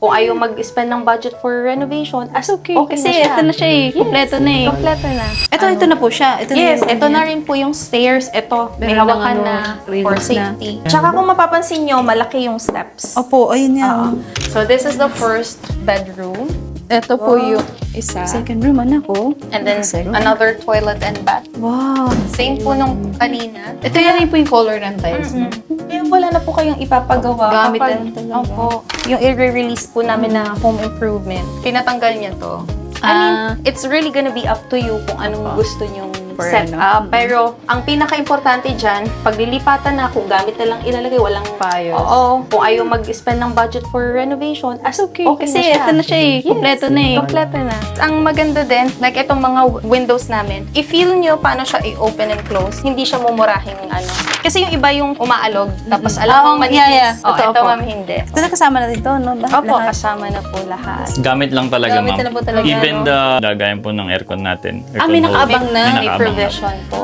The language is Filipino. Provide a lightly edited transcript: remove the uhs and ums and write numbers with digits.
Kung ayaw mag-spend ng budget for renovation, okay Kasi na siya. ito na siya eh. Kompleto na eh. Kompleto na. Ito na po siya. Ito Yes, na yung ito na rin po yung stairs. Ito, may Meron ng hawakan na railings for na. safety. Tsaka kung mapapansin nyo, malaki yung steps. Opo, ayun nga. So this is the first bedroom. Ito po yung isa. Second room, anak ko. And then Second. another toilet and bath. Wow. Same po nung kanina. Ito na rin po yung color ng tiles. no? Kaya wala na po kayong ipapagawa. Gamit Kapag- na talaga. Opo. Yung i-release po namin na home improvement, tinatanggal niya to. I mean, it's really gonna be up to you kung anong gusto nyong set up. Pero, ang pinaka-importante dyan, pag lilipatan na, kung gamit na lang ilalagay, walang Fires. Oo. Kung ayaw mag-spend ng budget for renovation, okay Kasi na siya. ito na siya eh. Kompleto na eh. Kompleto na. Ang maganda din, like itong mga windows namin, i-feel nyo paano siya i-open and close, hindi siya mumurahing ano. Kasi yung iba yung umaalog, tapos alam mong manipis. yeah. Ito, Opo. ma'am, hindi. Ito na kasama natin to, no? Opo, Lahat. kasama na po lahat. Gamit lang talaga, Gamit ma'am. na po talaga, Even no? the lagayan po ng aircon natin. Ah, may Aircon nakaabang holder. na? May May nakaabang na. provision po.